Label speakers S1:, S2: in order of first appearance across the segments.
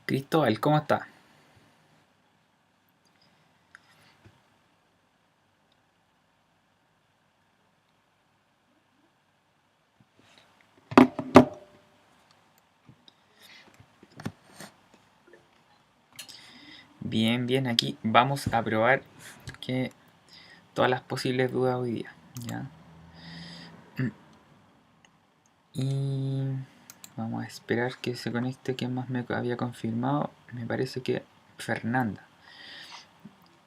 S1: Cristóbal, ¿cómo está? Bien, bien, aquí vamos a probar que todas las posibles dudas hoy día, ¿ya? Y vamos a esperar que se conecte quien más me había confirmado. Me parece que Fernanda.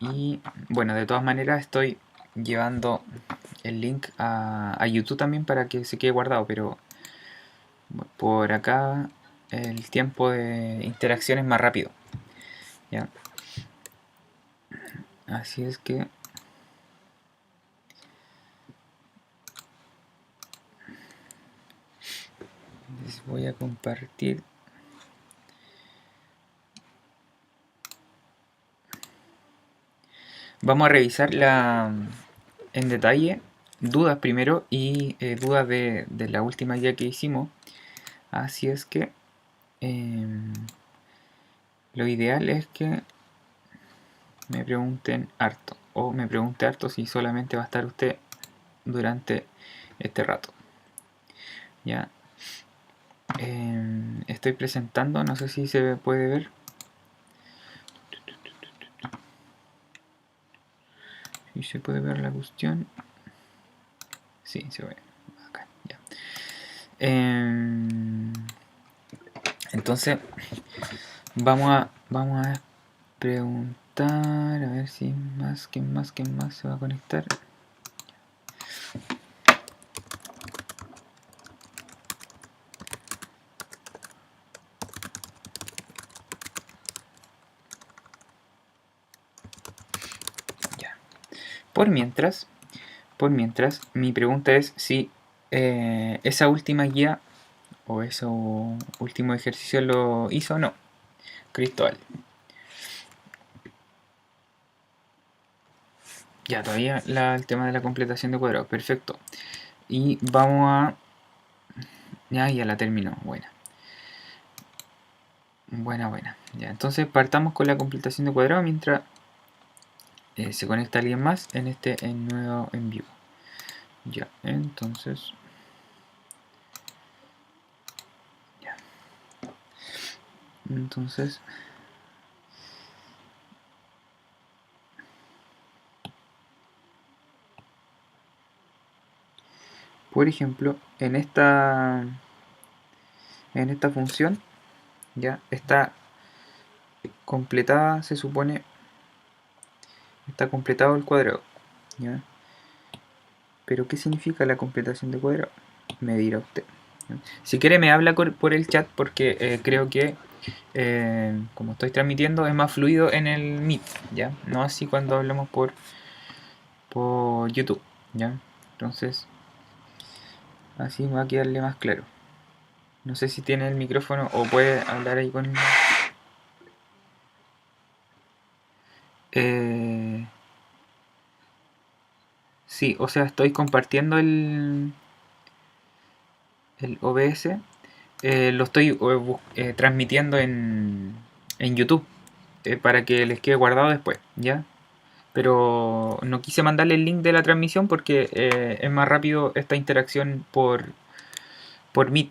S1: Y bueno, de todas maneras estoy llevando el link a YouTube también para que se quede guardado, pero por acá el tiempo de interacción es más rápido, ¿ya? Así es que les voy a compartir. Vamos a revisar en detalle dudas primero y dudas de la última guía que hicimos. Así es que lo ideal es que me pregunten harto, o me pregunte harto si solamente va a estar usted durante este rato. Ya. Estoy presentando, no sé si se puede ver. Si se puede ver la cuestión. Sí, se ve. Acá, ya. Entonces, vamos a preguntar, a ver si quién más se va a conectar. Ya. Por mientras, mi pregunta es si esa última guía o ese último ejercicio lo hizo o no, Cristóbal. Ya, todavía el tema de la completación de cuadrados, perfecto. Y vamos a... Ya la terminó, buena. Buena. Ya, entonces partamos con la completación de cuadrados mientras se conecta alguien más en nuevo en vivo. Ya, entonces... Ya. Entonces... Por ejemplo, en esta función ya está completada, se supone, está completado el cuadrado, ¿ya? Pero ¿qué significa la completación de cuadrado? Me dirá usted, ¿ya? Si quiere me habla por el chat porque creo que como estoy transmitiendo es más fluido en el Meet, ¿ya? No así cuando hablamos por YouTube, ¿ya? Entonces, así me va a quedarle más claro. No sé si tiene el micrófono o puede hablar ahí con... Sí, o sea, estoy compartiendo el OBS. Lo estoy transmitiendo en YouTube para que les quede guardado después, ¿ya? Pero no quise mandarle el link de la transmisión porque es más rápido esta interacción por Meet,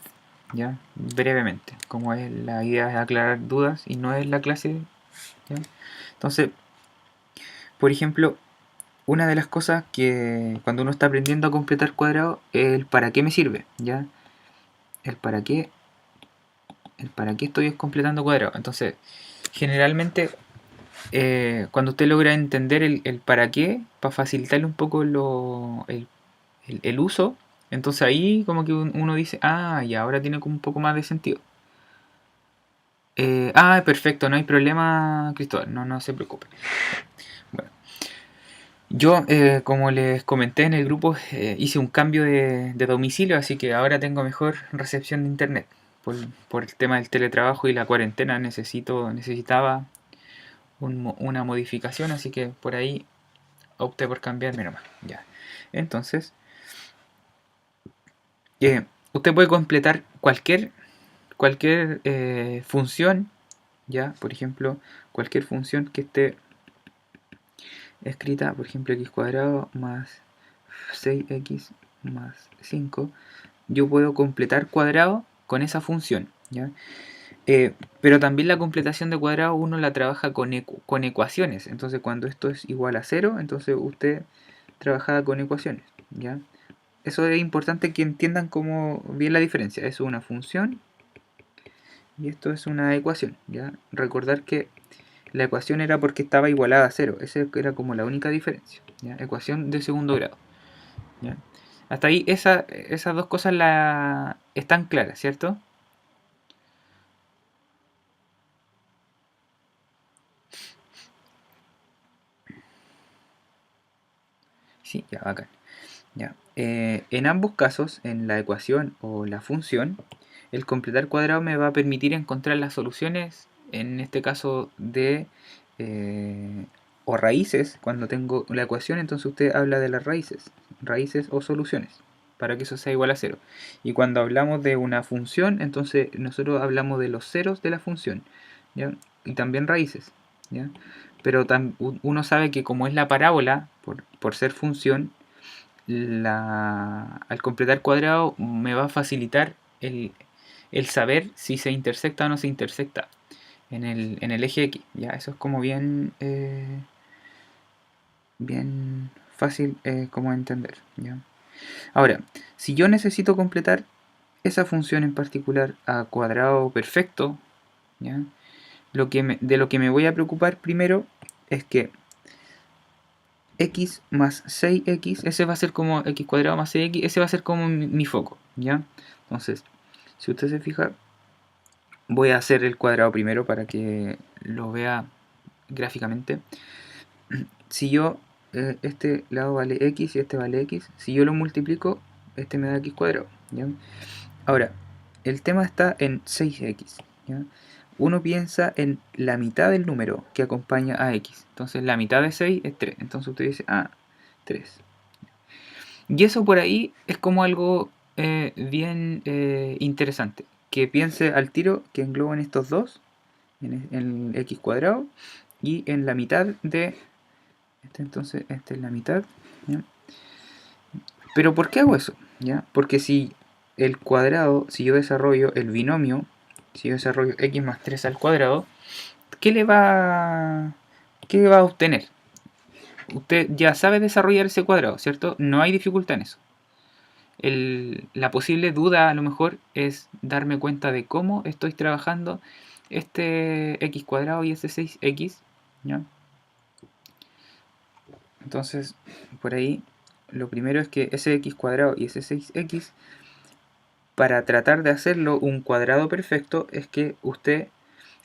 S1: ¿ya? Brevemente, como es la idea es aclarar dudas y no es la clase, ¿ya? Entonces, por ejemplo, una de las cosas que cuando uno está aprendiendo a completar cuadrados es el para qué me sirve, ¿ya? El para qué estoy completando cuadrados. Entonces, generalmente, cuando usted logra entender el para qué, para facilitarle un poco el uso, entonces ahí como que uno dice, ah, y ahora tiene como un poco más de sentido. Perfecto, no hay problema, Cristóbal, no se preocupe. Bueno, yo, como les comenté en el grupo, hice un cambio de domicilio, así que ahora tengo mejor recepción de internet. Por el tema del teletrabajo y la cuarentena necesitaba una modificación, así que por ahí opté por cambiarme nomás. Ya. Entonces, usted puede completar cualquier función ya, por ejemplo, cualquier función que esté escrita, por ejemplo, x cuadrado más 6x más 5, yo puedo completar cuadrado con esa función, ¿ya? Pero también la completación de cuadrado uno la trabaja con ecuaciones. Entonces cuando esto es igual a 0, entonces usted trabaja con ecuaciones, ¿ya? Eso es importante que entiendan cómo bien la diferencia. Es una función y esto es una ecuación, ¿ya? Recordar que la ecuación era porque estaba igualada a 0. Esa era como la única diferencia, ¿ya? Ecuación de segundo grado, ¿ya? Hasta ahí esas dos cosas están claras, ¿cierto? Sí, ya, bacán. Ya. En ambos casos, en la ecuación o la función, el completar cuadrado me va a permitir encontrar las soluciones, en este caso de o raíces. Cuando tengo la ecuación, entonces usted habla de las raíces o soluciones, para que eso sea igual a cero. Y cuando hablamos de una función, entonces nosotros hablamos de los ceros de la función, ¿ya? Y también raíces, ¿ya? Pero uno sabe que como es la parábola, por ser función, al completar cuadrado me va a facilitar el saber si se intersecta o no se intersecta en el eje X. ¿Ya? Eso es como bien fácil como entender. ¿Ya? Ahora, si yo necesito completar esa función en particular a cuadrado perfecto, ¿ya? De lo que me voy a preocupar primero es que x más 6x, ese va a ser como x cuadrado más 6x, ese va a ser como mi foco, ¿ya? Entonces, si usted se fija, voy a hacer el cuadrado primero para que lo vea gráficamente. Si yo, este lado vale x y este vale x, si yo lo multiplico, este me da x cuadrado, ¿ya? Ahora, el tema está en 6x, ¿ya? Uno piensa en la mitad del número que acompaña a x. Entonces la mitad de 6 es 3. Entonces usted dice, 3. Y eso por ahí es como algo bien interesante. Que piense al tiro que engloban estos dos, en el x cuadrado, y en la mitad de... entonces, esta es la mitad. ¿Ya? Pero ¿por qué hago eso? ¿Ya? Porque si el cuadrado, si yo desarrollo el binomio, si yo desarrollo x más 3 al cuadrado, ¿qué qué va a obtener? Usted ya sabe desarrollar ese cuadrado, ¿cierto? No hay dificultad en eso. La posible duda a lo mejor es darme cuenta de cómo estoy trabajando este x cuadrado y este 6x, ¿ya? Entonces, por ahí, lo primero es que ese x cuadrado y ese 6x, para tratar de hacerlo un cuadrado perfecto, es que usted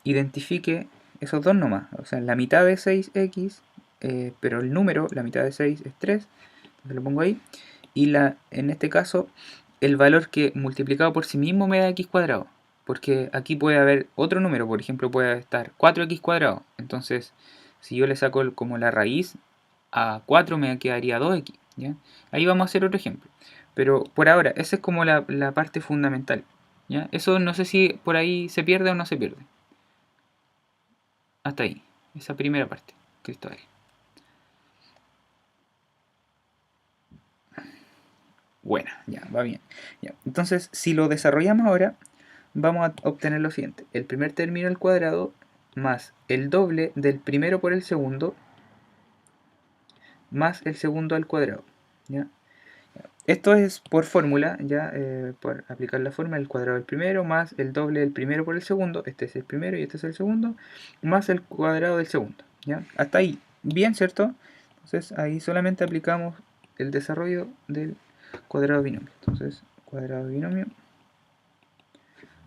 S1: identifique esos dos nomás. O sea, la mitad de 6x, pero el número, la mitad de 6 es 3, entonces lo pongo ahí. Y en este caso, el valor que multiplicado por sí mismo me da x cuadrado. Porque aquí puede haber otro número, por ejemplo, puede estar 4x cuadrado. Entonces, si yo le saco como la raíz a 4 me quedaría 2x. ¿Ya? Ahí vamos a hacer otro ejemplo. Pero por ahora, esa es como la parte fundamental. ¿Ya? Eso no sé si por ahí se pierde o no se pierde. Hasta ahí, esa primera parte, Cristóbal. Buena, ya, va bien. Ya. Entonces, si lo desarrollamos ahora, vamos a obtener lo siguiente. El primer término al cuadrado más el doble del primero por el segundo más el segundo al cuadrado. ¿Ya? Esto es por fórmula, ya por aplicar la fórmula, el cuadrado del primero más el doble del primero por el segundo, este es el primero y este es el segundo, más el cuadrado del segundo. ¿Ya? Hasta ahí, bien, ¿cierto? Entonces ahí solamente aplicamos el desarrollo del cuadrado de binomio. Entonces, cuadrado de binomio,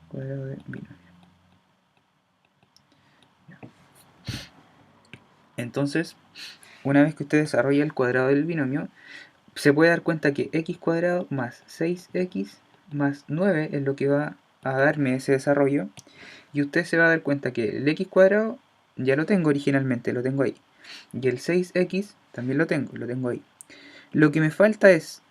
S1: cuadrado de binomio. ¿Ya? Entonces, una vez que usted desarrolla el cuadrado del binomio, se puede dar cuenta que x cuadrado más 6x más 9 es lo que va a darme ese desarrollo. Y usted se va a dar cuenta que el x cuadrado ya lo tengo originalmente, lo tengo ahí. Y el 6x también lo tengo ahí. Lo que me falta es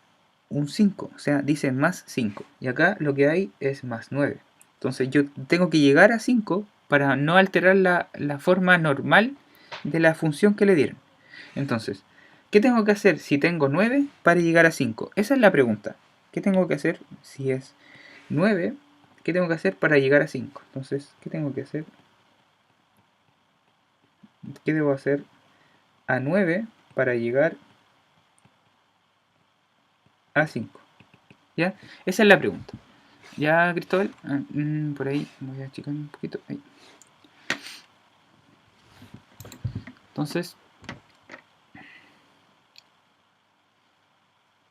S1: un 5, o sea, dice más 5. Y acá lo que hay es más 9. Entonces yo tengo que llegar a 5 para no alterar la forma normal de la función que le dieron. Entonces, ¿qué tengo que hacer si tengo 9 para llegar a 5? Esa es la pregunta. ¿Qué tengo que hacer si es 9? ¿Qué tengo que hacer para llegar a 5? Entonces, ¿qué tengo que hacer? ¿Qué debo hacer a 9 para llegar a 5? ¿Ya? Esa es la pregunta. ¿Ya, Cristóbal? Por ahí, voy a achicar un poquito. Ahí. Entonces,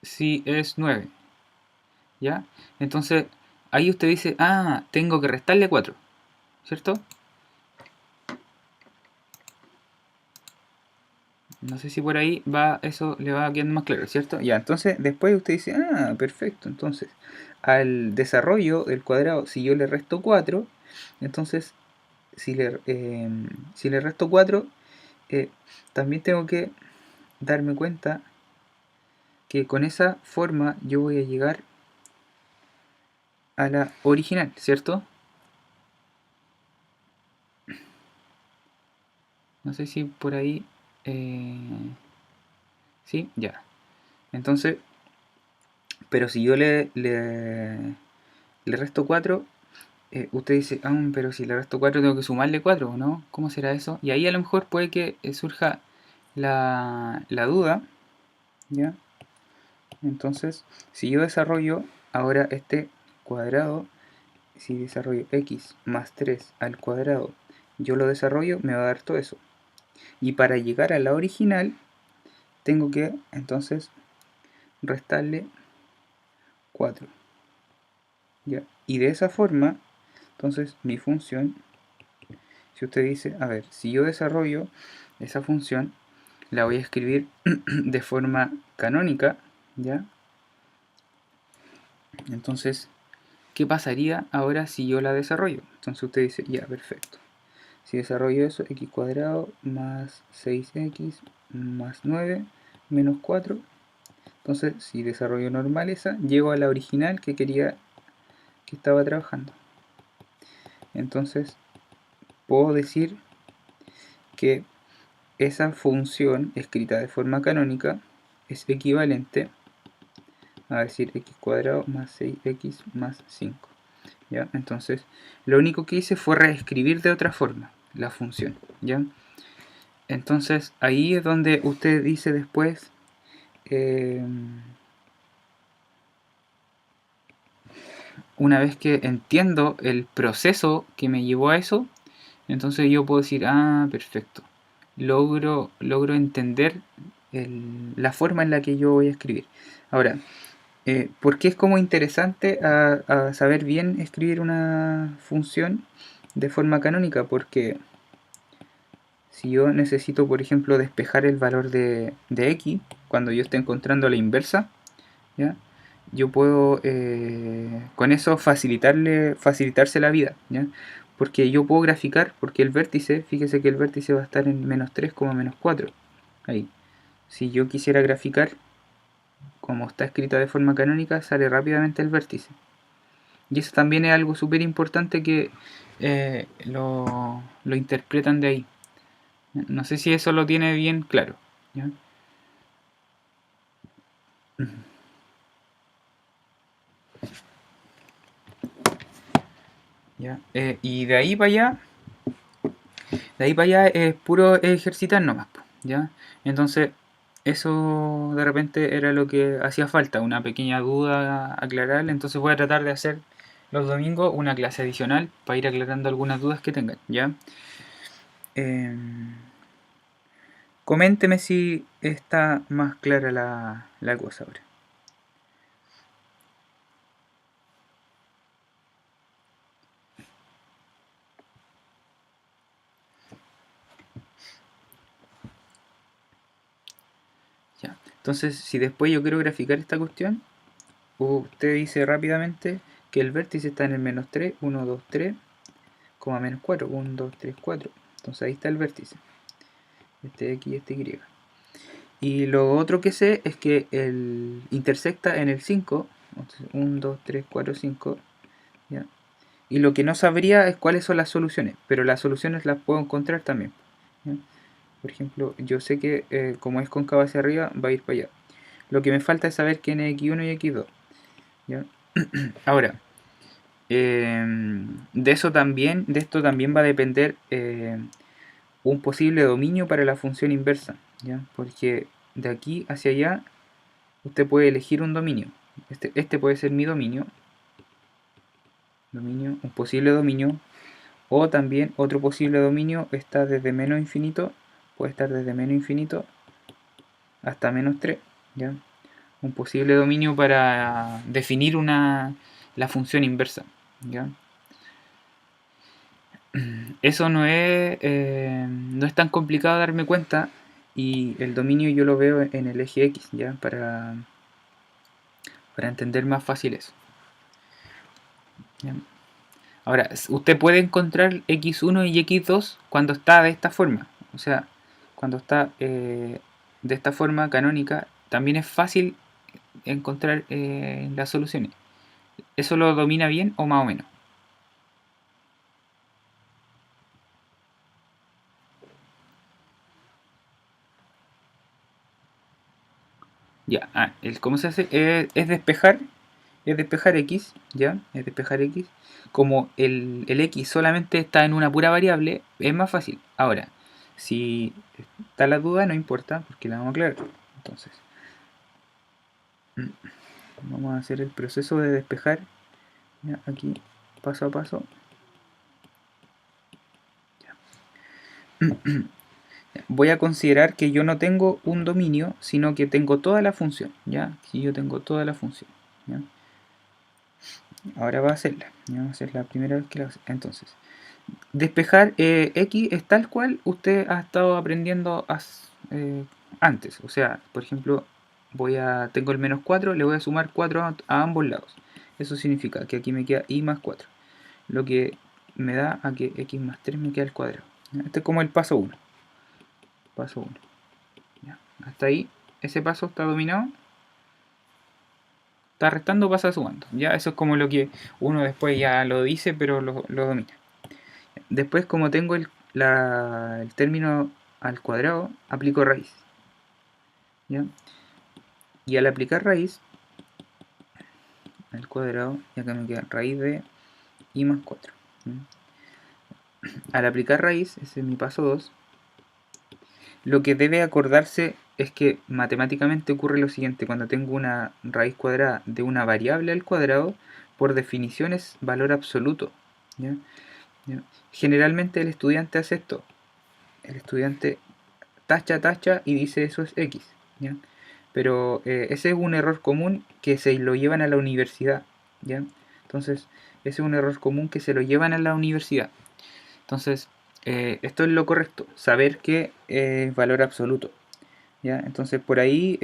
S1: si es 9, ¿ya? Entonces, ahí usted dice, ah, tengo que restarle 4, ¿cierto? No sé si por ahí va, eso le va quedando más claro, ¿cierto? Ya, entonces después usted dice, ah, perfecto, entonces al desarrollo del cuadrado, si yo le resto 4, entonces si le resto 4, también tengo que darme cuenta que con esa forma yo voy a llegar a la original, ¿cierto? No sé si por ahí... sí, ya. Entonces, pero si yo le resto 4, usted dice, ah, pero si le resto 4 tengo que sumarle 4, ¿no? ¿Cómo será eso? Y ahí a lo mejor puede que surja la duda, ¿ya? Entonces, si yo desarrollo ahora este cuadrado, si desarrollo x más 3 al cuadrado, yo lo desarrollo, me va a dar todo eso. Y para llegar a la original, tengo que entonces restarle 4. ¿Ya? Y de esa forma, entonces mi función, si usted dice, a ver, si yo desarrollo esa función, la voy a escribir de forma canónica, ¿ya? Entonces, ¿qué pasaría ahora si yo la desarrollo? Entonces usted dice, ya, perfecto. Si desarrollo eso, x cuadrado más 6x más 9 menos 4. Entonces, si desarrollo normal esa, llego a la original que quería, que estaba trabajando. Entonces, puedo decir que esa función escrita de forma canónica es equivalente a decir x cuadrado más 6x más 5. ¿Ya? Entonces, lo único que hice fue reescribir de otra forma la función. ¿Ya? Entonces, ahí es donde usted dice después, una vez que entiendo el proceso que me llevó a eso, entonces yo puedo decir, ah, perfecto, logro entender la forma en la que yo voy a escribir. Ahora, ¿por qué es como interesante a saber bien escribir una función de forma canónica? Porque si yo necesito, por ejemplo, despejar el valor de x, cuando yo esté encontrando la inversa, ¿ya? Yo puedo con eso facilitarse la vida, ¿ya? Porque yo puedo graficar, porque el vértice, fíjese que el vértice va a estar en menos 3, menos 4. Ahí. Si yo quisiera graficar, como está escrita de forma canónica, sale rápidamente el vértice. Y eso también es algo súper importante que lo interpretan de ahí. No sé si eso lo tiene bien claro, ¿ya? ¿Ya? Y de ahí para allá es puro ejercitar nomás, ¿ya? Entonces, eso de repente era lo que hacía falta, una pequeña duda aclarar. Entonces voy a tratar de hacer los domingos una clase adicional para ir aclarando algunas dudas que tengan, ¿ya? Coménteme si está más clara la cosa ahora. Ya. Entonces, si después yo quiero graficar esta cuestión, usted dice rápidamente que el vértice está en el menos 3, 1, 2, 3, menos 4, 1, 2, 3, 4. Entonces ahí está el vértice. Este X y este Y. Y lo otro que sé es que el intersecta en el 5. 1, 2, 3, 4, 5. ¿Ya? y lo que no sabría es cuáles son las soluciones, pero las soluciones las puedo encontrar también, ¿ya? Por ejemplo, yo sé que como es cóncavo hacia arriba, va a ir para allá. Lo que me falta es saber quién es x1 y x2, ¿ya? Ahora, de esto también va a depender un posible dominio para la función inversa, ¿ya? Porque de aquí hacia allá usted puede elegir un dominio. Este puede ser mi dominio, un posible dominio, o también otro posible dominio está desde menos infinito, puede estar desde menos infinito hasta menos 3, ¿ya? Un posible dominio para definir la función inversa, ¿ya? Eso no es tan complicado darme cuenta, y el dominio yo lo veo en el eje X, ¿ya? Para entender más fácil eso, ¿ya? Ahora, usted puede encontrar x1 y x2 cuando está de esta forma, o sea, cuando está de esta forma canónica, también es fácil encontrar las soluciones. ¿Eso lo domina bien o más o menos? Ya, ¿cómo se hace? Es despejar x, ¿ya? Es despejar x. Como el x solamente está en una pura variable, es más fácil. Ahora, si está la duda, no importa, porque la vamos a aclarar. Entonces, vamos a hacer el proceso de despejar, ¿ya? Aquí, paso a paso. Voy a considerar que yo no tengo un dominio, sino que tengo toda la función, ¿ya? Si yo tengo toda la función, ¿ya? Ahora va a hacerla, ¿ya? Va a ser la primera vez que la hace. Entonces, despejar x es tal cual usted ha estado aprendiendo antes. O sea, por ejemplo, tengo el menos 4, le voy a sumar 4 a ambos lados. Eso significa que aquí me queda y más 4, lo que me da a que x más 3 me queda al cuadrado, ¿ya? Este es como el paso 1. Paso 1. ¿Ya? Hasta ahí, ese paso está dominado. Está restando, pasa sumando. Ya, eso es como lo que uno después ya lo dice, pero lo domina. Después, como tengo el término al cuadrado, aplico raíz, ¿ya? Y al aplicar raíz al cuadrado, ya que me queda raíz de y más 4, ¿ya? Al aplicar raíz, ese es mi paso 2, lo que debe acordarse es que matemáticamente ocurre lo siguiente: cuando tengo una raíz cuadrada de una variable al cuadrado, por definición es valor absoluto, ¿ya? ¿Ya? Generalmente el estudiante hace esto. El estudiante tacha y dice eso es x, ¿ya? Pero ese es un error común que se lo llevan a la universidad, ¿ya? Entonces, ese es un error común que se lo llevan a la universidad. Entonces, esto es lo correcto, saber que es valor absoluto, ¿ya? Entonces, por ahí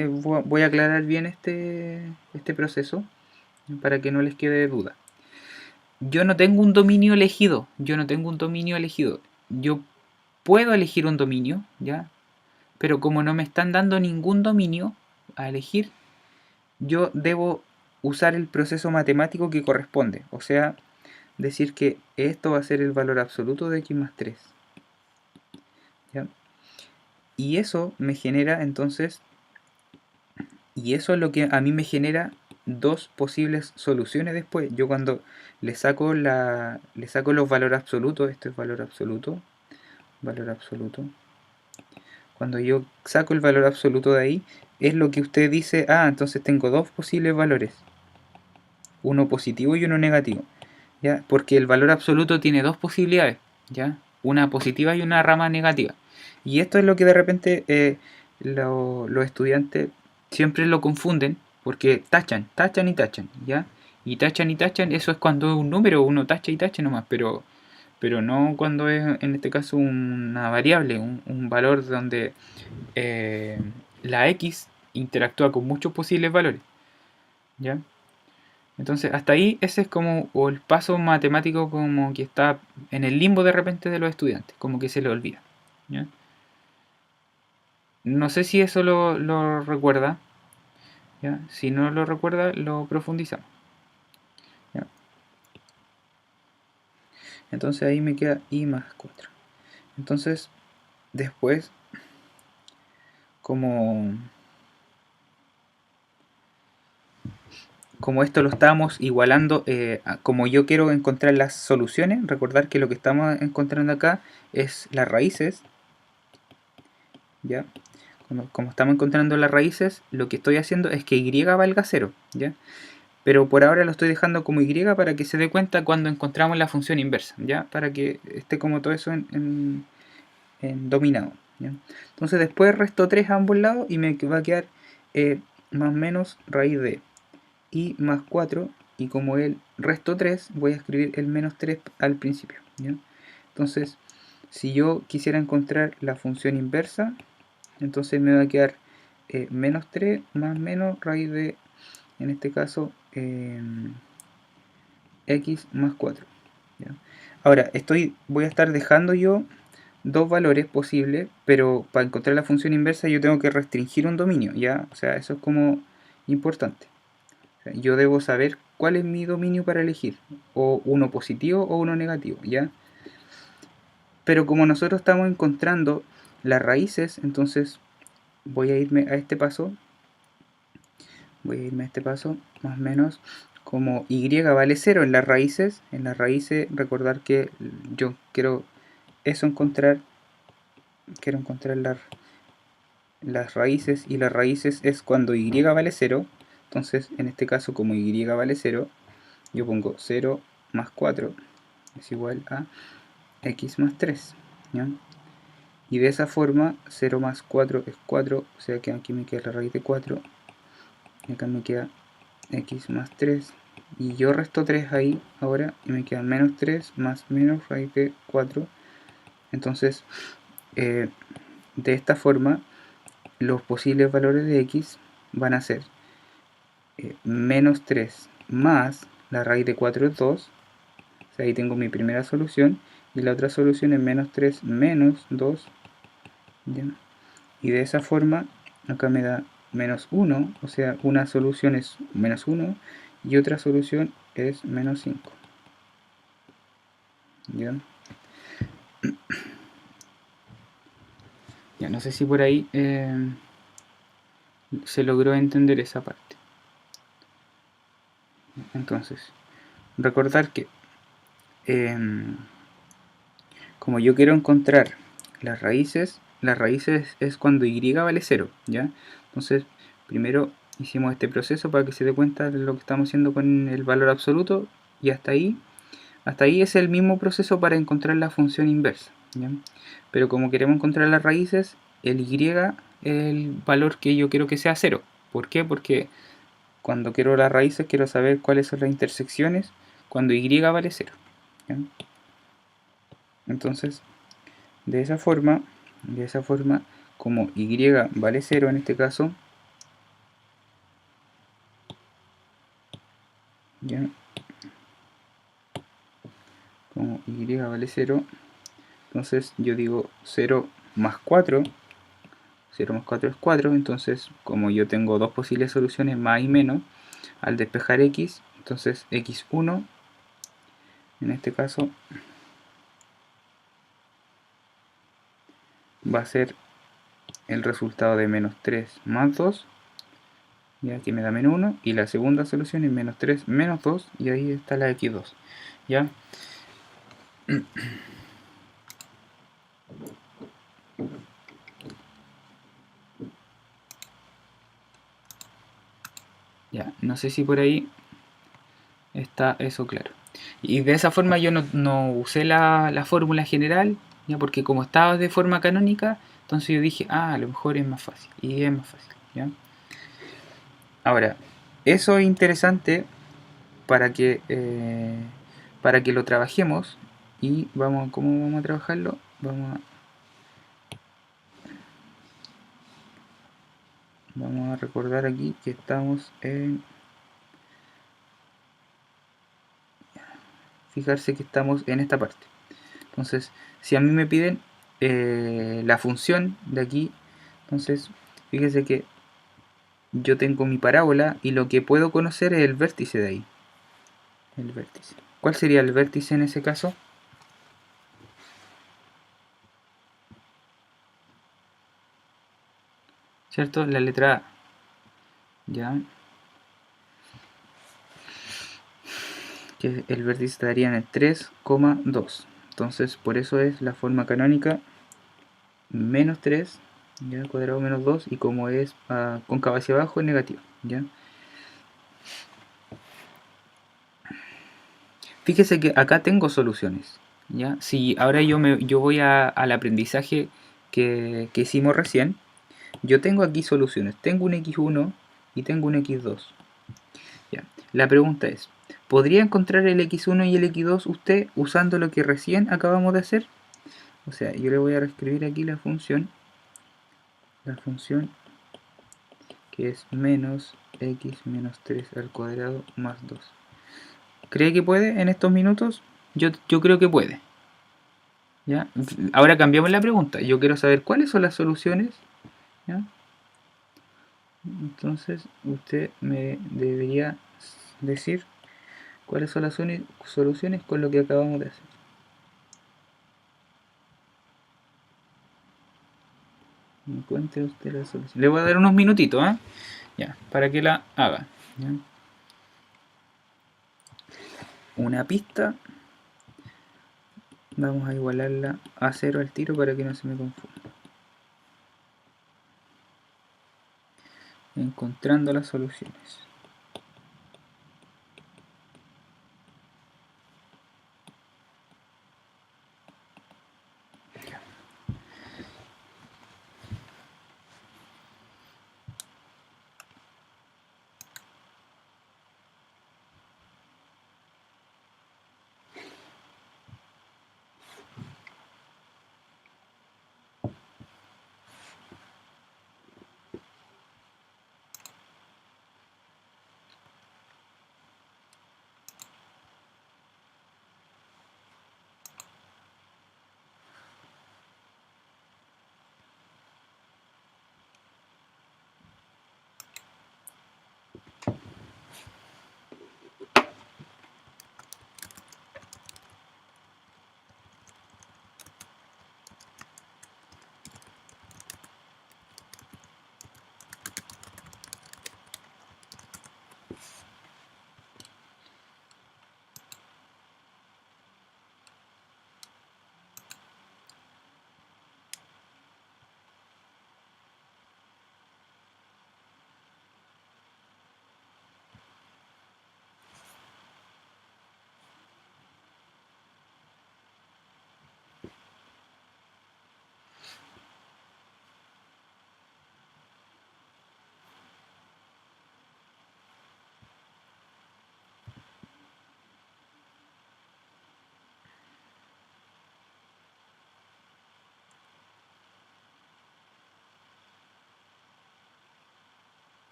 S1: voy a aclarar bien este proceso para que no les quede duda. Yo no tengo un dominio elegido, yo puedo elegir un dominio, ¿ya? Pero como no me están dando ningún dominio a elegir, yo debo usar el proceso matemático que corresponde, o sea, decir que esto va a ser el valor absoluto de x más 3, ¿ya? Y eso me genera entonces, y eso es lo que a mí me genera dos posibles soluciones después. Yo cuando le saco los valores absolutos, esto es valor absoluto, cuando yo saco el valor absoluto de ahí, es lo que usted dice: entonces tengo dos posibles valores, uno positivo y uno negativo, ¿ya? Porque el valor absoluto tiene dos posibilidades, ¿ya? Una positiva y una rama negativa. Y esto es lo que de repente los estudiantes siempre lo confunden, porque tachan, ¿ya? Y tachan, eso es cuando es un número, uno tacha y tacha nomás, pero no cuando es, en este caso, una variable, un valor donde la x interactúa con muchos posibles valores, ¿ya? Entonces, hasta ahí ese es como el paso matemático como que está en el limbo de repente de los estudiantes, como que se le olvida, ¿ya? No sé si eso lo recuerda, ¿ya? Si no lo recuerda, lo profundizamos, ¿ya? Entonces ahí me queda y más 4. Entonces después, como esto lo estábamos igualando, como yo quiero encontrar las soluciones, recordar que lo que estamos encontrando acá es las raíces, ¿ya? Como estamos encontrando las raíces, lo que estoy haciendo es que y valga 0, ¿ya? Pero por ahora lo estoy dejando como y para que se dé cuenta cuando encontramos la función inversa, ¿ya? Para que esté como todo eso en dominado, ¿ya? Entonces después resto 3 a ambos lados y me va a quedar más o menos raíz de y más 4, y como el resto 3 voy a escribir el menos 3 al principio, ¿ya? Entonces si yo quisiera encontrar la función inversa, entonces me va a quedar menos 3 más menos raíz de, en este caso, x más 4, ¿ya? Ahora voy a estar dejando yo dos valores posibles, pero para encontrar la función inversa yo tengo que restringir un dominio, ¿ya? O sea, eso es como importante. O sea, yo debo saber cuál es mi dominio para elegir, o uno positivo o uno negativo, ¿ya? Pero como nosotros estamos encontrando las raíces, entonces voy a irme a este paso, más o menos, como y vale 0 en las raíces, recordar que yo quiero encontrar las raíces, y las raíces es cuando y vale 0. Entonces en este caso, como y vale 0, yo pongo 0 más 4 es igual a x más 3, ¿ya? Y de esa forma 0 más 4 es 4, o sea que aquí me queda la raíz de 4, y acá me queda x más 3, y yo resto 3 ahí ahora y me queda menos 3 más menos raíz de 4. Entonces de esta forma los posibles valores de x van a ser menos 3 más la raíz de 4 es 2, o sea, ahí tengo mi primera solución, y la otra solución es menos 3 menos 2, ¿ya? Y de esa forma acá me da menos 1, o sea, una solución es menos 1 y otra solución es menos 5, ¿ya? Ya, no sé si por ahí se logró entender esa parte. Entonces, recordar que como yo quiero encontrar las raíces es cuando y vale 0, ¿ya? Entonces, primero hicimos este proceso para que se dé cuenta de lo que estamos haciendo con el valor absoluto, y hasta ahí es el mismo proceso para encontrar la función inversa, ¿ya? Pero como queremos encontrar las raíces, el y es el valor que yo quiero que sea 0. ¿Por qué? Porque cuando quiero las raíces quiero saber cuáles son las intersecciones cuando y vale 0, ¿ya? Entonces, de esa forma, como y vale 0 en este caso, ¿ya? Como y vale 0, entonces yo digo 0 más 4, 0 más 4 es 4, entonces como yo tengo dos posibles soluciones, más y menos, al despejar x, entonces x1, en este caso, va a ser el resultado de menos 3 más 2, y aquí me da menos 1, y la segunda solución es menos 3 menos 2, y ahí está la x2, ¿ya? Ya, no sé si por ahí está eso claro. Y de esa forma yo no usé la fórmula general, ya, porque como estaba de forma canónica, entonces yo dije, a lo mejor es más fácil. Y es más fácil, ¿ya? Ahora, eso es interesante para que lo trabajemos. Y ¿cómo vamos a trabajarlo? Vamos a recordar aquí que estamos en... Fijarse que estamos en esta parte. Entonces, si a mí me piden la función de aquí, entonces fíjese que yo tengo mi parábola y lo que puedo conocer es el vértice de ahí. El vértice. ¿Cuál sería el vértice en ese caso? ¿cierto? La letra A, ¿ya? Que el vértice estaría en el 3,2. Entonces, por eso es la forma canónica menos 3, ¿ya? Cuadrado menos 2, y como es cóncavo hacia abajo, es negativo, ¿ya? Fíjese que acá tengo soluciones, ¿ya? Si ahora yo voy al aprendizaje que hicimos recién, yo tengo aquí soluciones. Tengo un x1 y tengo un x2. ¿Ya? La pregunta es, ¿podría encontrar el x1 y el x2 usted usando lo que recién acabamos de hacer? O sea, yo le voy a reescribir aquí la función que es menos x menos 3 al cuadrado más 2. ¿Cree que puede en estos minutos? Yo creo que puede. ¿Ya? Ahora cambiamos la pregunta. Yo quiero saber cuáles son las soluciones. ¿Ya? Entonces usted me debería decir cuáles son las soluciones con lo que acabamos de hacer. Encuentre usted la solución. Le voy a dar unos minutitos, ¿eh? Ya, para que la haga. ¿Ya? Una pista. Vamos a igualarla a 0 al tiro para que no se me confunda. Encontrando las soluciones.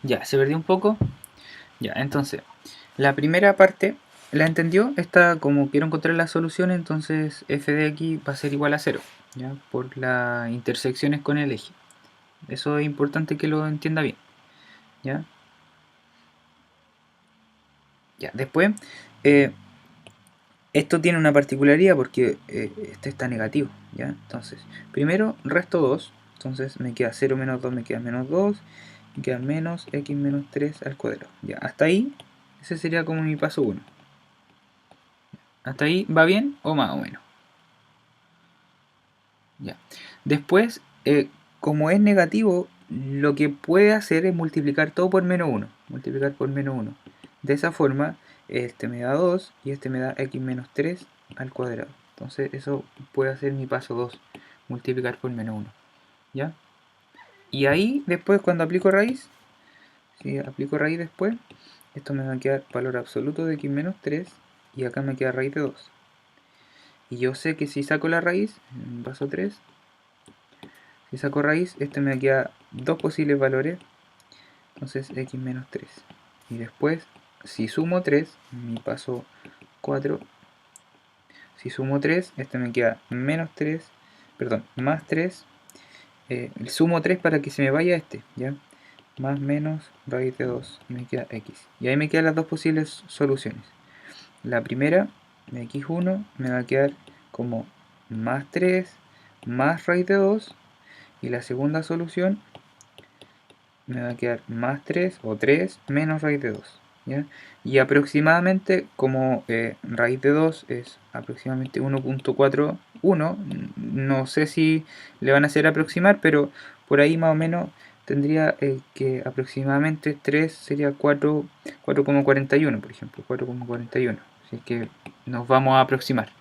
S1: Ya, se perdió un poco. Ya, entonces, la primera parte ¿La entendió? Esta, como quiero encontrar la solución, entonces f de x va a ser igual a 0, ¿ya? Por las intersecciones con el eje. Eso es importante que lo entienda bien, ¿ya? Ya, después, esto tiene una particularidad porque este está negativo, ¿ya? Entonces, primero resto 2, entonces me queda 0 menos 2, me queda menos 2, me queda menos x menos 3 al cuadrado. Ya, hasta ahí, ese sería como mi paso 1. ¿Hasta ahí va bien o más o menos? Ya. Después, como es negativo, lo que puede hacer es multiplicar todo por menos 1. Multiplicar por menos 1. De esa forma, este me da 2 y este me da x menos 3 al cuadrado. Entonces eso puede hacer mi paso 2. Multiplicar por menos 1. ¿Ya? Y ahí, después, cuando aplico raíz, si aplico raíz después, esto me va a quedar valor absoluto de x menos 3 y acá me queda raíz de 2. Y yo sé que si saco la raíz, en paso 3, si saco raíz, este me queda dos posibles valores, entonces x menos 3. Y después, si sumo 3, mi paso 4, si sumo 3, este me queda menos 3, perdón, más 3, sumo 3 para que se me vaya este, ¿ya? Más menos raíz de 2, y me queda x. Y ahí me quedan las dos posibles soluciones. La primera, x1, me va a quedar como más 3 más raíz de 2, y la segunda solución me va a quedar más 3 o 3 menos raíz de 2, ¿ya? Y aproximadamente, como raíz de 2 es aproximadamente 1.41, no sé si le van a hacer aproximar, pero por ahí más o menos tendría que aproximadamente 3 sería 4,41, por ejemplo, 4,41, así que nos vamos a aproximar.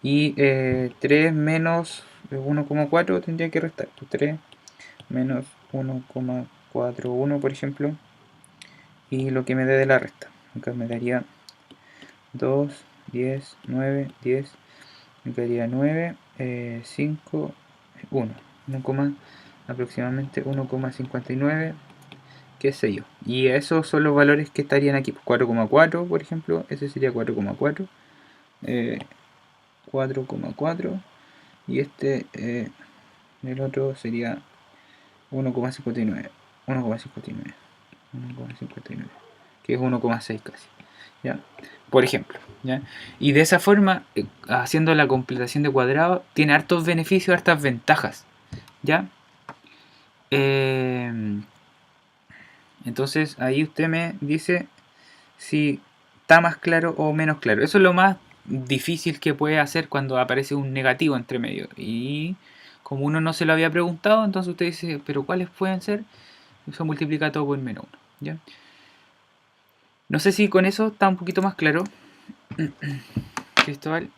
S1: Y 3 menos 1,4 tendría que restar, pues 3 menos 1,41, por ejemplo, y lo que me dé de la resta. Acá me daría 2, 10, 9, 10, me quedaría 9, 5, 1, aproximadamente 1,59, qué sé yo. Y esos son los valores que estarían aquí. 4,4, por ejemplo, ese sería 4,4, 4,4, y el otro sería 1,59, 1,59. 1,59, que es 1,6 casi, ¿ya? Por ejemplo, ¿ya? Y de esa forma, haciendo la completación de cuadrado, tiene hartos beneficios, hartas ventajas, ¿ya? Entonces ahí usted me dice si está más claro o menos claro. Eso es lo más difícil que puede hacer cuando aparece un negativo entre medio. Y como uno no se lo había preguntado, entonces usted dice, pero ¿cuáles pueden ser? Eso multiplica todo por menos 1, ¿ya? No sé si con eso está un poquito más claro, Cristóbal.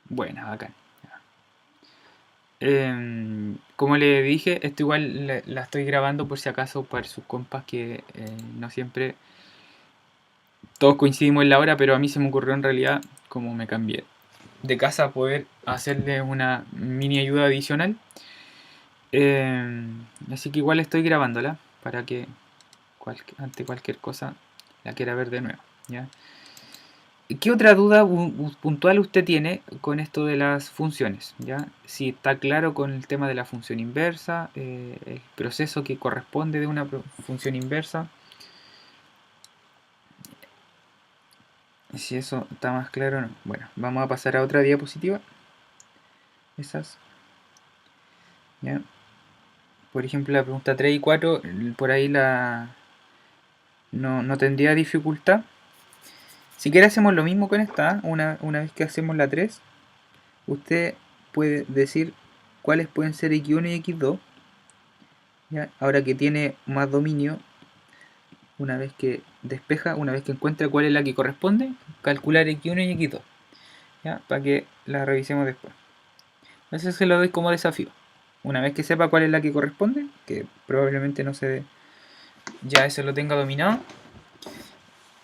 S1: Bueno, bacán. Como le dije, esto igual la estoy grabando por si acaso para sus compas que no siempre todos coincidimos en la hora, pero a mí se me ocurrió en realidad, como me cambié de casa, poder hacerle una mini ayuda adicional. Así que igual estoy grabándola para que ante cualquier cosa la quiera ver de nuevo, ¿ya? ¿Qué otra duda puntual usted tiene con esto de las funciones? ¿Ya? Si está claro con el tema de la función inversa, el proceso que corresponde de una función inversa. Si eso está más claro o no. Bueno, vamos a pasar a otra diapositiva. Esas. ¿Ya? Por ejemplo, la pregunta 3 y 4, por ahí no tendría dificultad. Si quiere hacemos lo mismo con esta. Una vez que hacemos la 3, usted puede decir cuáles pueden ser x1 y x2. ¿Ya? Ahora que tiene más dominio, una vez que despeja, una vez que encuentra cuál es la que corresponde, calcular x1 y x2, ¿ya? Para que la revisemos después. Eso se lo doy como desafío. Una vez que sepa cuál es la que corresponde, que probablemente no se ya eso lo tenga dominado,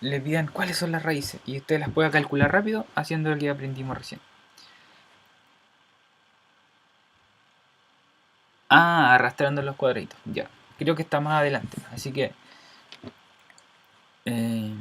S1: le pidan cuáles son las raíces y usted las pueda calcular rápido haciendo lo que aprendimos recién. Ah, arrastrando los cuadraditos, ya. Creo que está más adelante, así que Eh,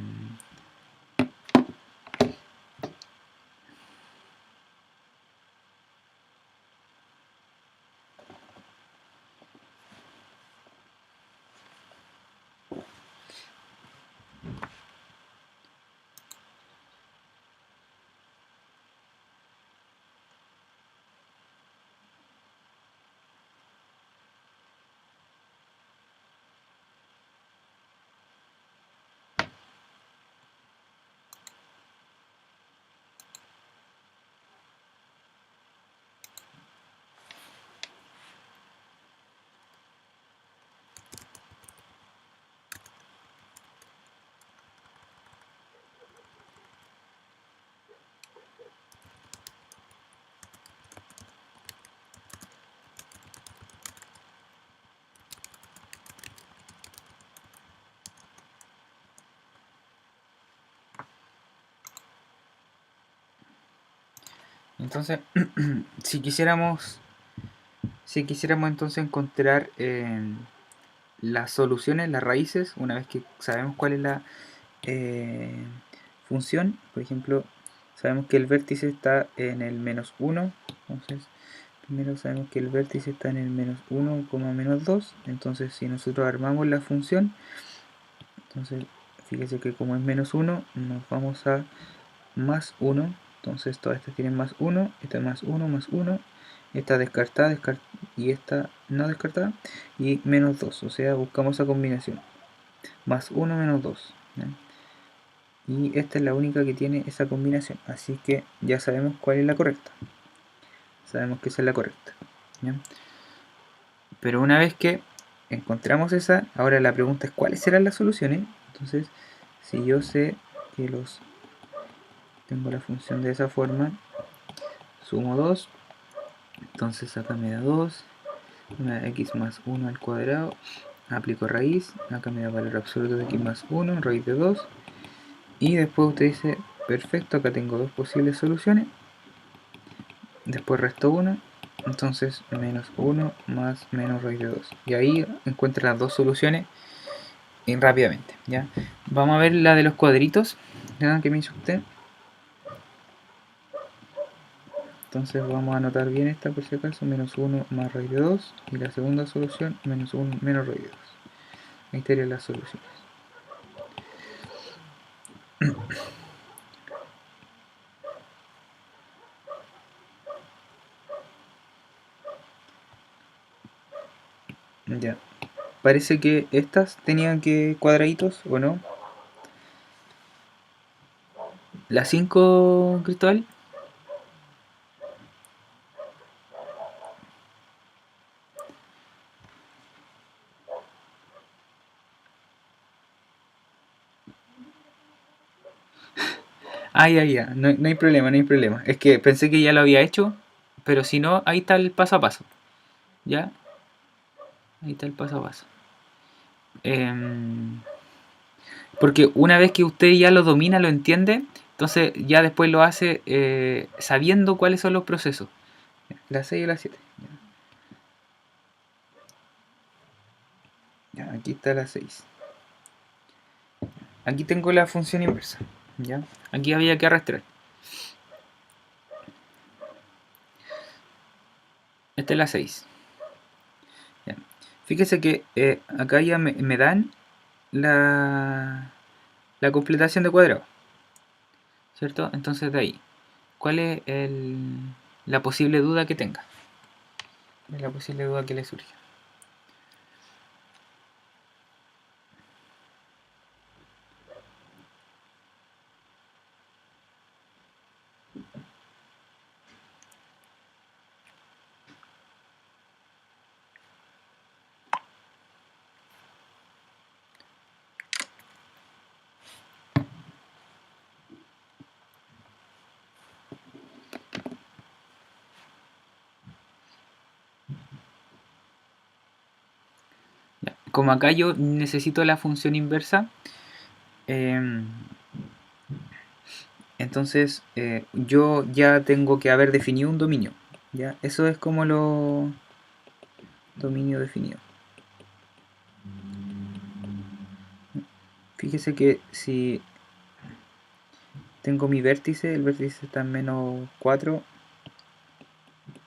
S1: entonces, si quisiéramos entonces encontrar las soluciones, las raíces, una vez que sabemos cuál es la función, por ejemplo, sabemos que el vértice está en el menos 1, entonces primero sabemos que el vértice está en el menos 1, menos 2, entonces si nosotros armamos la función, entonces fíjese que como es menos 1, nos vamos a más 1, entonces todas estas tienen más 1, esta más 1, más 1, esta descartada, y esta no descartada, y menos 2, o sea, buscamos esa combinación, más 1 menos 2, ¿ya? Y esta es la única que tiene esa combinación, así que ya sabemos cuál es la correcta, sabemos que esa es la correcta, ¿ya? Pero una vez que encontramos esa, ahora la pregunta es cuáles serán las soluciones. Entonces, si yo sé que tengo la función de esa forma, sumo 2, entonces acá me da 2, me da x más 1 al cuadrado, aplico raíz, acá me da valor absoluto de x más 1, raíz de 2, y después usted dice, perfecto, acá tengo dos posibles soluciones, después resto 1, entonces menos 1 más menos raíz de 2, y ahí encuentra las dos soluciones rápidamente, ¿ya? Vamos a ver la de los cuadritos, ¿ya? Que me hizo usted. Entonces vamos a anotar bien esta por si acaso, menos 1 más raíz de 2, y la segunda solución, menos 1 menos raíz de 2. Ahí estarían las soluciones. Ya. Parece que estas tenían que cuadraditos, ¿o no? La 5, Cristóbal. Ah, ya, ya, no, no hay problema, no hay problema. Es que pensé que ya lo había hecho, pero si no, ahí está el paso a paso. ¿Ya? Ahí está el paso a paso. Porque una vez que usted ya lo domina, lo entiende, entonces ya después lo hace sabiendo cuáles son los procesos. La 6 y la 7. Ya, aquí está la 6. Aquí tengo la función inversa. ¿Ya? Aquí había que arrastrar. Esta es la 6. ¿Ya? Fíjese que acá ya me dan la completación de cuadrado. ¿Cierto? Entonces de ahí, ¿cuál es la posible duda que tenga? La posible duda que le surge. Ya. Como acá yo necesito la función inversa, entonces yo ya tengo que haber definido un dominio. ¿Ya? Eso es como lo dominio definido. Fíjese que si tengo mi vértice, el vértice está en menos 4,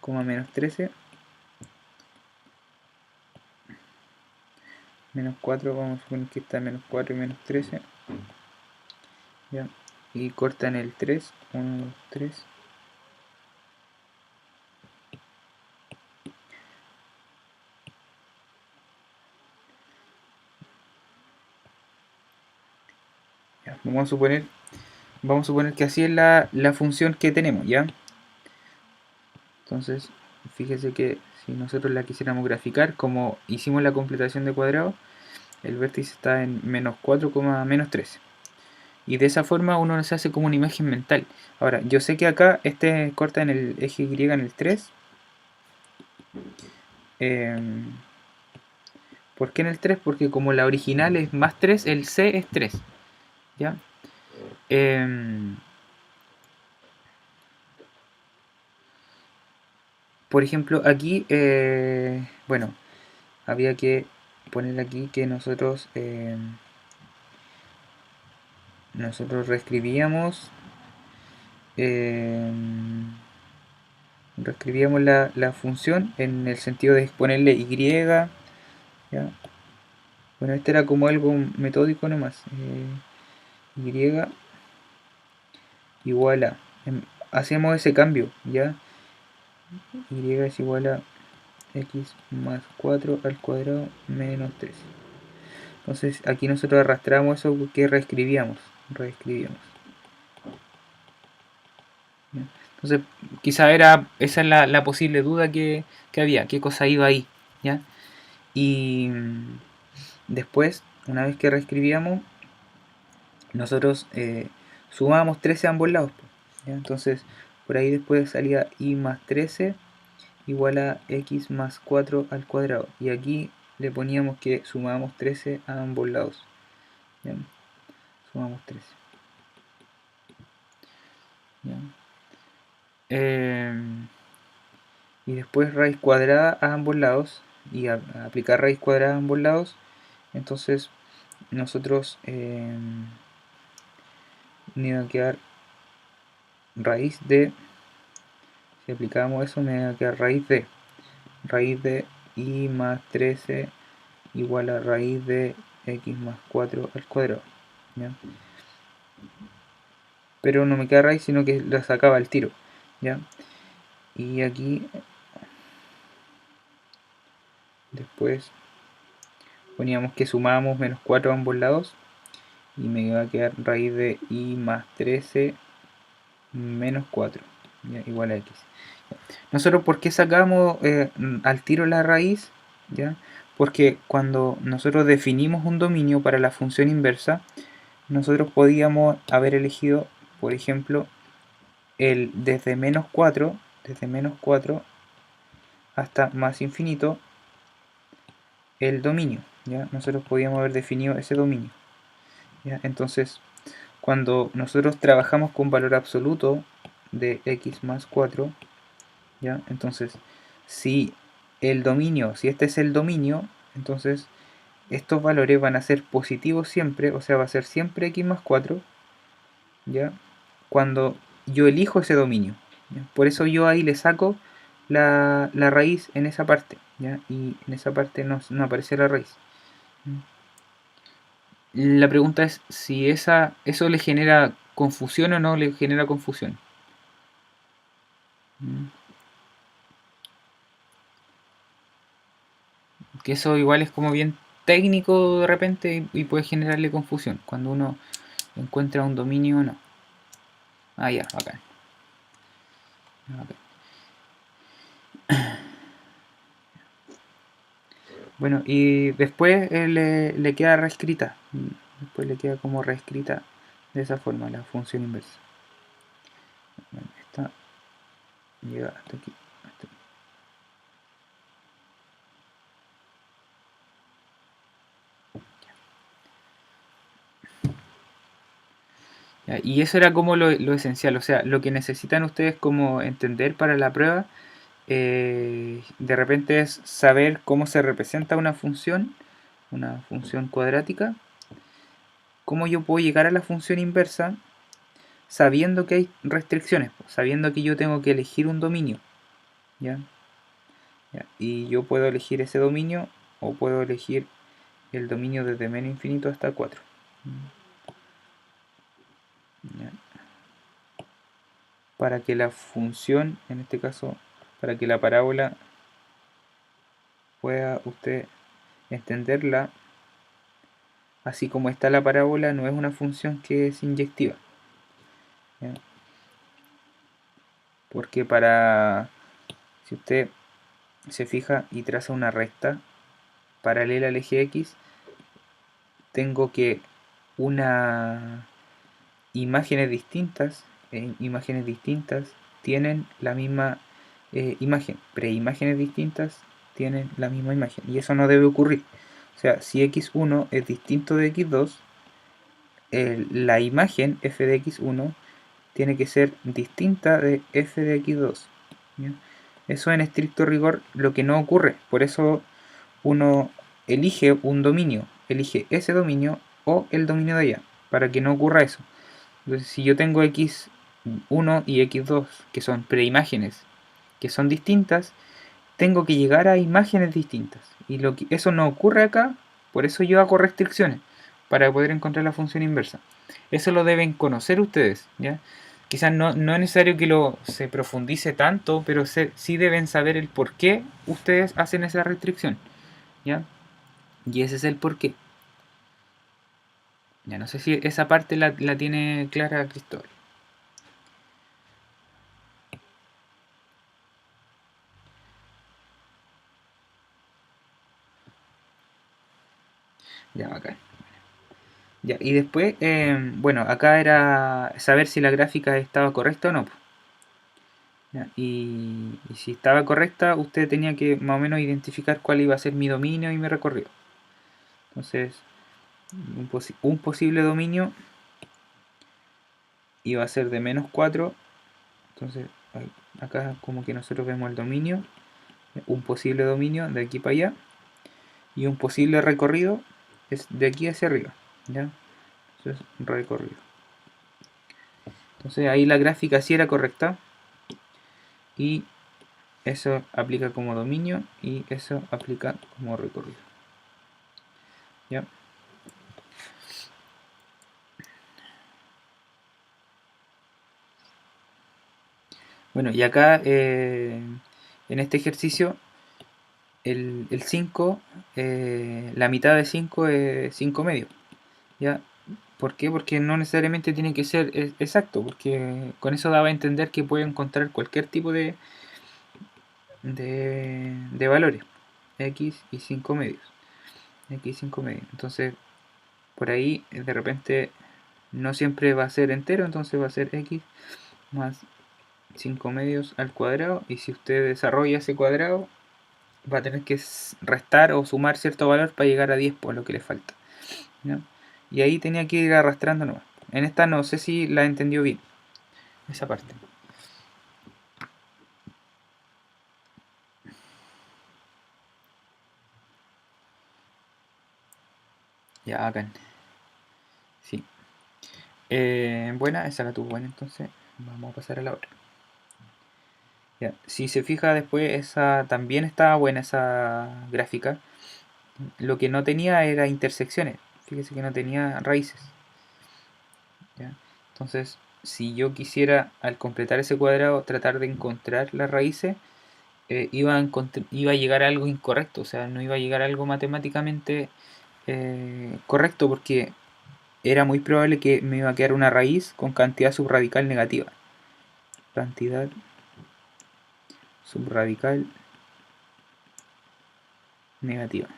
S1: menos 13. Menos 4, vamos a suponer que está en menos 4 y menos 13. ¿Ya? Y corta en el 3, 1, 2, 3. Ya, vamos a suponer que así es la función que tenemos, ¿ya? Entonces, fíjese que si nosotros la quisiéramos graficar, como hicimos la completación de cuadrado, el vértice está en menos 4, menos 13. Y de esa forma uno se hace como una imagen mental. Ahora, yo sé que acá este corta en el eje Y en el 3. ¿Por qué en el 3? Porque como la original es más 3, el C es 3. ¿Ya? Por ejemplo, aquí, bueno, había que poner aquí que nosotros reescribíamos la función en el sentido de ponerle y, ¿ya? Bueno, este era como algo metódico nomás. Y igual a, hacemos ese cambio, ¿ya? Y es igual a x más 4 al cuadrado menos 3. Entonces aquí nosotros arrastramos eso que reescribíamos. Entonces quizá esa es la posible duda que había, qué cosa iba ahí, ¿ya? Y después, una vez que reescribíamos, nosotros sumábamos 13 a ambos lados, ¿ya? Entonces por ahí después salía y más 13 igual a x más 4 al cuadrado. Y aquí le poníamos que sumábamos 13 a ambos lados. ¿Ya? Sumamos 13. ¿Ya? Y después raíz cuadrada a ambos lados. Y aplicar raíz cuadrada a ambos lados. Entonces nosotros me iba a quedar raíz de, si aplicábamos eso, me iba a quedar raíz de y más 13 igual a raíz de x más 4 al cuadrado. ¿Ya? Pero no me queda raíz, sino que la sacaba al tiro, ¿ya? Y aquí después poníamos que sumábamos menos 4 a ambos lados y me iba a quedar raíz de y más 13 menos 4, ¿ya? Igual a x. Nosotros, ¿por qué sacamos al tiro la raíz? ¿Ya? Porque cuando nosotros definimos un dominio para la función inversa, nosotros podíamos haber elegido, por ejemplo, el desde menos 4 hasta más infinito, el dominio, ¿ya? Nosotros podíamos haber definido ese dominio, ¿ya? Entonces, cuando nosotros trabajamos con valor absoluto de x más 4, ¿ya? Entonces, si este es el dominio, entonces estos valores van a ser positivos siempre, o sea, va a ser siempre x más 4, ¿ya? Cuando yo elijo ese dominio, ¿ya? Por eso yo ahí le saco la raíz en esa parte, ¿ya? Y en esa parte no aparece la raíz. La pregunta es si eso le genera confusión o no le genera confusión. Que eso igual es como bien técnico de repente y puede generarle confusión cuando uno encuentra un dominio o no. Ah, ya, acá. Bueno, y después le queda reescrita. Después le queda como reescrita de esa forma la función inversa. Bueno, esta llega hasta aquí. Ya, y eso era como lo esencial, o sea, lo que necesitan ustedes como entender para la prueba, de repente es saber cómo se representa una función cuadrática, ¿cómo yo puedo llegar a la función inversa sabiendo que hay restricciones? Sabiendo que yo tengo que elegir un dominio, ¿ya? Y yo puedo elegir ese dominio o puedo elegir el dominio desde menos infinito hasta 4. ¿Ya? Para que la función, en este caso, para que la parábola pueda usted entenderla, así como está la parábola, no es una función que es inyectiva. ¿Ya? Porque si usted se fija y traza una recta paralela al eje X, tengo que imágenes distintas tienen la misma imagen, preimágenes distintas tienen la misma imagen, y eso no debe ocurrir. O sea, si x1 es distinto de x2, la imagen f de x1 tiene que ser distinta de f de x2. ¿Ya? Eso en estricto rigor lo que no ocurre, por eso uno elige un dominio, elige ese dominio o el dominio de allá, para que no ocurra eso. Entonces, si yo tengo x1 y x2, que son preimágenes, que son distintas, tengo que llegar a imágenes distintas. Y eso no ocurre acá, por eso yo hago restricciones, para poder encontrar la función inversa. Eso lo deben conocer ustedes, ¿ya? Quizás no es necesario que se profundice tanto, pero sí deben saber el por qué ustedes hacen esa restricción, ¿ya? Y ese es el por qué. Ya no sé si esa parte la tiene clara Cristóbal. Ya, bacán. Ya, y después, bueno, acá era saber si la gráfica estaba correcta o no. Ya, y si estaba correcta, usted tenía que más o menos identificar cuál iba a ser mi dominio y mi recorrido. Entonces, un posible dominio iba a ser de menos 4. Entonces, acá como que nosotros vemos el dominio, un posible dominio de aquí para allá, y un posible recorrido es de aquí hacia arriba. ¿Ya? Entonces, recorrido. Entonces ahí la gráfica sí era correcta, y eso aplica como dominio y eso aplica como recorrido. ¿Ya? Bueno, y acá en este ejercicio el 5, la mitad de 5 es 5 medios. ¿Ya? ¿Por qué? Porque no necesariamente tiene que ser exacto, porque con eso daba a entender que puede encontrar cualquier tipo de valores, x y 5 medios. X y 5 medios. Entonces, por ahí de repente no siempre va a ser entero, entonces va a ser x más 5 medios al cuadrado, y si usted desarrolla ese cuadrado va a tener que restar o sumar cierto valor para llegar a 10 por lo que le falta, ¿no? Y ahí tenía que ir arrastrando nomás. En esta no sé si la entendió bien, esa parte. Ya, bacán. Sí. Buena, esa la tuvo buena, entonces vamos a pasar a la otra. Ya, si se fija después, esa también estaba buena, esa gráfica. Lo que no tenía era intersecciones. Fíjese que no tenía raíces. ¿Ya? Entonces, si yo quisiera, al completar ese cuadrado, tratar de encontrar las raíces, iba a llegar a algo incorrecto. O sea, no iba a llegar a algo matemáticamente correcto, porque era muy probable que me iba a quedar una raíz con cantidad subradical negativa. Cantidad subradical negativa.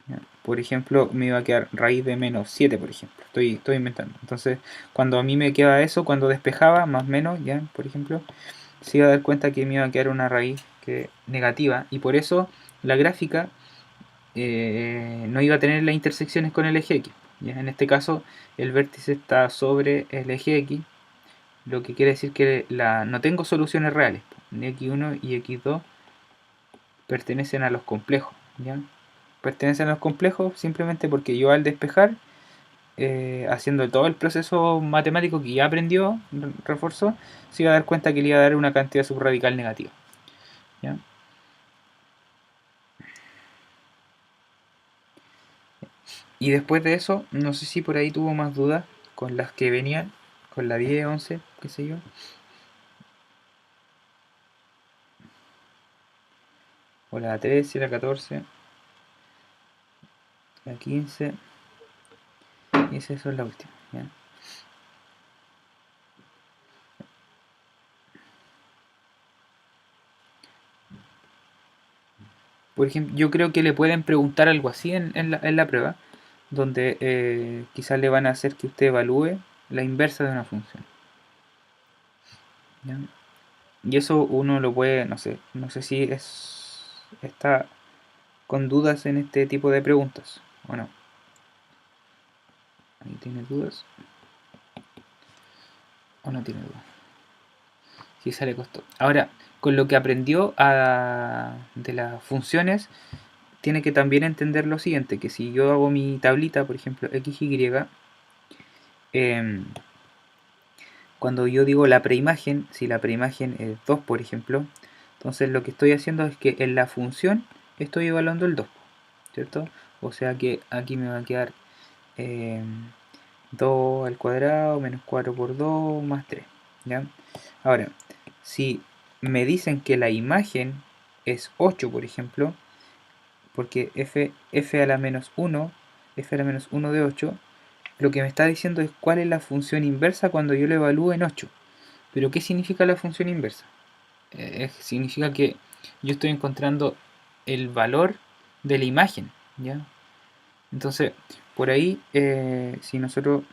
S1: ¿Ya? Por ejemplo, me iba a quedar raíz de menos 7, por ejemplo. Estoy inventando. Entonces, cuando a mí me queda eso, cuando despejaba, más o menos, ya, por ejemplo, se iba a dar cuenta que me iba a quedar una raíz negativa, y por eso la gráfica no iba a tener las intersecciones con el eje X. ¿Ya? En este caso, el vértice está sobre el eje X, lo que quiere decir que no tengo soluciones reales. X1 y X2 pertenecen a los complejos, ¿ya? pertenecen a los complejos simplemente porque yo al despejar, haciendo todo el proceso matemático que ya aprendió, reforzó, se iba a dar cuenta que le iba a dar una cantidad subradical negativa. ¿Ya? Y después de eso, no sé si por ahí tuvo más dudas con las que venían, con la 10, 11, qué sé yo. O la 13, la 14, la 15. Y esa es la última. ¿Ya? Por ejemplo, yo creo que le pueden preguntar algo así en la prueba, donde quizás le van a hacer que usted evalúe la inversa de una función. ¿Ya? Y eso uno lo puede, no sé si está con dudas en este tipo de preguntas o no. Ahí tiene dudas o no tiene dudas. Si sí, le costó. Ahora, con lo que aprendió de las funciones, tiene que también entender lo siguiente, que si yo hago mi tablita, por ejemplo, XY, cuando yo digo la preimagen, si la preimagen es 2, por ejemplo, entonces lo que estoy haciendo es que en la función estoy evaluando el 2, ¿cierto? O sea que aquí me va a quedar 2 al cuadrado menos 4 por 2 más 3, ¿ya? Ahora, si me dicen que la imagen es 8, por ejemplo, porque f a la menos 1, f a la menos 1 de 8, lo que me está diciendo es cuál es la función inversa cuando yo lo evalúe en 8. Pero ¿qué significa la función inversa? Significa que yo estoy encontrando el valor de la imagen, ¿ya? Entonces, por ahí, si nosotros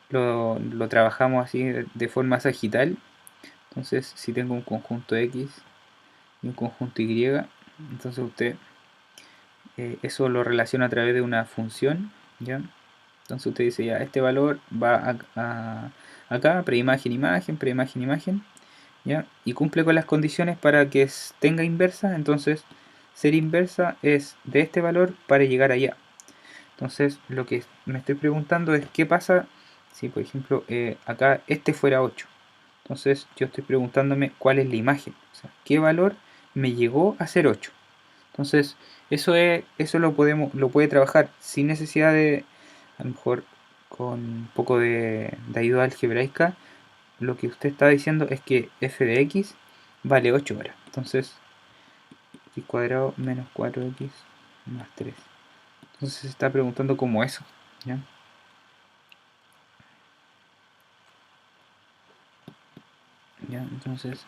S1: lo trabajamos así de forma sagital, entonces si tengo un conjunto X y un conjunto Y, entonces usted eso lo relaciona a través de una función, ¿ya? Entonces usted dice, ya, este valor va acá, preimagen, imagen, preimagen, imagen, ¿ya? Y cumple con las condiciones para que tenga inversa, entonces ser inversa es de este valor para llegar allá. Entonces lo que me estoy preguntando es qué pasa si, por ejemplo, acá este fuera 8. Entonces yo estoy preguntándome cuál es la imagen, o sea, qué valor me llegó a ser 8. Entonces eso lo puede trabajar sin necesidad de, a lo mejor con un poco de ayuda algebraica. Lo que usted está diciendo es que f de x vale 8 ahora. Entonces x cuadrado menos 4x más 3. Entonces se está preguntando como eso, ¿ya? ¿Ya? Entonces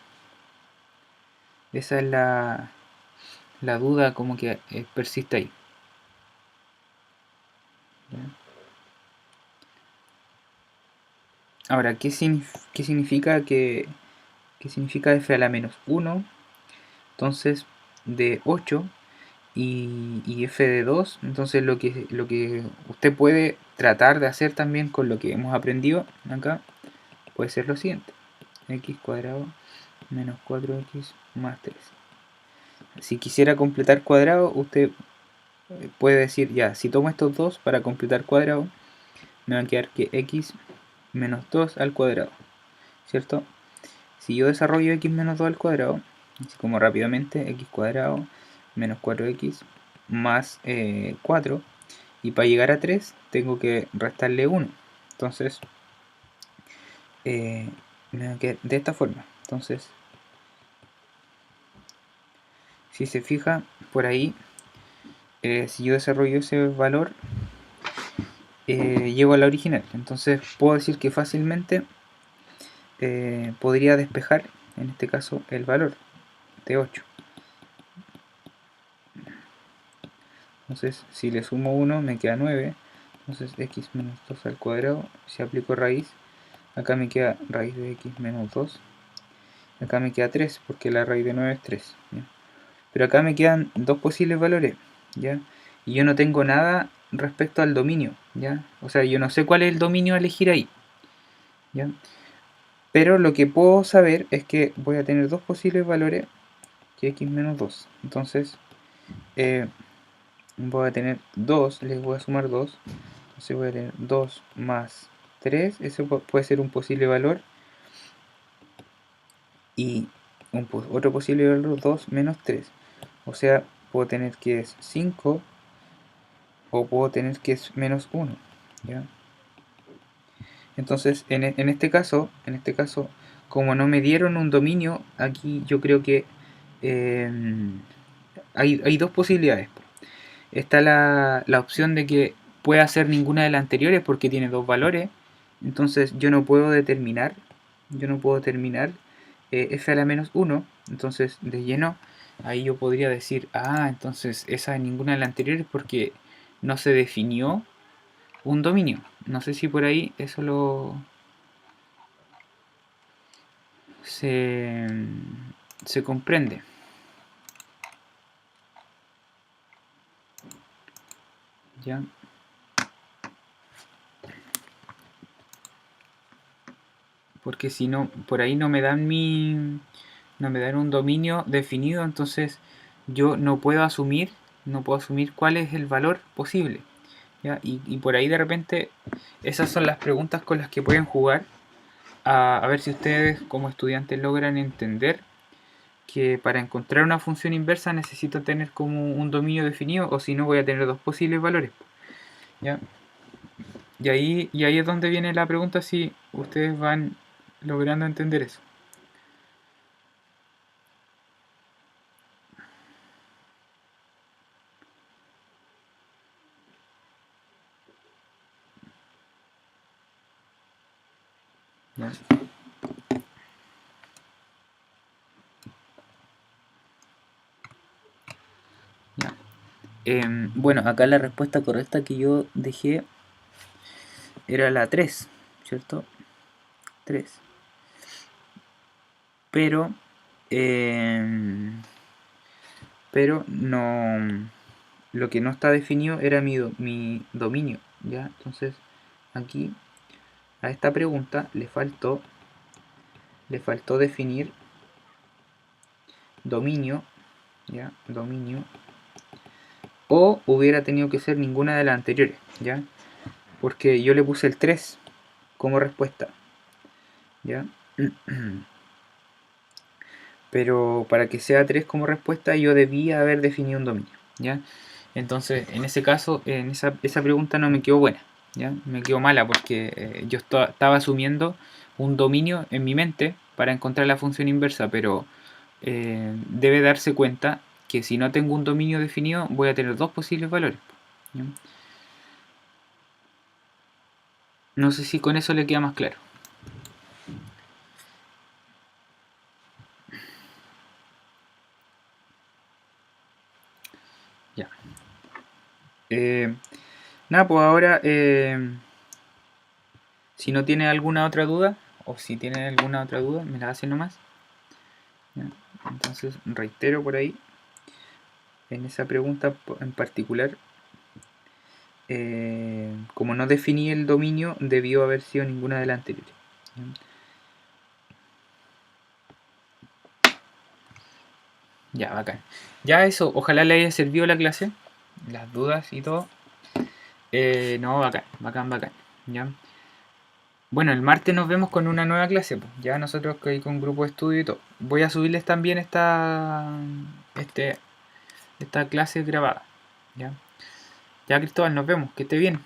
S1: esa es la duda como que persiste ahí, ¿ya? Ahora, qué significa qué significa f a la menos 1? Entonces de 8 y f de 2, entonces lo que usted puede tratar de hacer también con lo que hemos aprendido acá puede ser lo siguiente: x cuadrado menos 4x más 3. Si quisiera completar cuadrado, usted puede decir, ya, si tomo estos dos para completar cuadrado, me va a quedar que x menos 2 al cuadrado, ¿cierto? Si yo desarrollo x menos 2 al cuadrado, así como rápidamente, x cuadrado menos 4x más 4, y para llegar a 3 tengo que restarle 1. Entonces, me va a quedar de esta forma. Entonces, si se fija por ahí, si yo desarrollo ese valor, llego a la original. Entonces, puedo decir que fácilmente podría despejar, en este caso, el valor de 8. Entonces, si le sumo 1, me queda 9. Entonces, x menos 2 al cuadrado. Si aplico raíz, acá me queda raíz de x menos 2. Acá me queda 3, porque la raíz de 9 es 3. ¿Ya? Pero acá me quedan dos posibles valores, ¿ya? Y yo no tengo nada respecto al dominio, ¿ya? O sea, yo no sé cuál es el dominio a elegir ahí, ¿ya? Pero lo que puedo saber es que voy a tener dos posibles valores, que x menos 2. Entonces, voy a tener 2, les voy a sumar 2, entonces voy a tener 2 más 3, eso puede ser un posible valor, y otro posible valor 2 menos 3, o sea, puedo tener que es 5 o puedo tener que es menos 1, ¿ya? Entonces, en este caso, como no me dieron un dominio, aquí yo creo que hay dos posibilidades. Está la opción de que pueda ser ninguna de las anteriores porque tiene dos valores. Entonces yo no puedo determinar, f a la menos 1. Entonces de lleno, ahí yo podría decir, entonces esa es ninguna de las anteriores porque no se definió un dominio. No sé si por ahí eso se comprende. ¿Ya? Porque si no, por ahí no me dan un dominio definido, entonces yo no puedo asumir cuál es el valor posible, ¿ya? Y por ahí de repente esas son las preguntas con las que pueden jugar a ver si ustedes como estudiantes logran entender que para encontrar una función inversa necesito tener como un dominio definido, o si no voy a tener dos posibles valores, ¿ya? Y ahí es donde viene la pregunta si ustedes van logrando entender eso. ¿Ya? ¿Ya? Bueno, acá la respuesta correcta que yo dejé era la 3, ¿cierto? 3. Pero, no, lo que no está definido era mi dominio, ¿ya? Entonces, aquí a esta pregunta le faltó definir dominio, ¿ya? Dominio, o hubiera tenido que ser ninguna de las anteriores, ¿ya? Porque yo le puse el 3 como respuesta, ¿ya? Pero para que sea 3 como respuesta yo debía haber definido un dominio, ¿ya? Entonces, en ese caso, esa pregunta no me quedó buena, ¿ya? Me quedó mala porque yo estaba asumiendo un dominio en mi mente para encontrar la función inversa, pero debe darse cuenta que si no tengo un dominio definido voy a tener dos posibles valores, ¿ya? No sé si con eso le queda más claro. Ya. Nada, pues ahora, si no tiene alguna otra duda, o si tiene alguna otra duda, me la hacen nomás. ¿Ya? Entonces, reitero por ahí, en esa pregunta en particular, como no definí el dominio, debió haber sido ninguna de las anteriores. ¿Ya? Ya, bacán. Ya eso, ojalá le haya servido la clase, las dudas y todo. No, bacán, bacán, bacán. ¿Ya? Bueno, el martes nos vemos con una nueva clase, pues. Ya nosotros que hay con grupo de estudio y todo. Voy a subirles también esta clase grabada. ¿Ya? Ya, Cristóbal, nos vemos, que esté bien.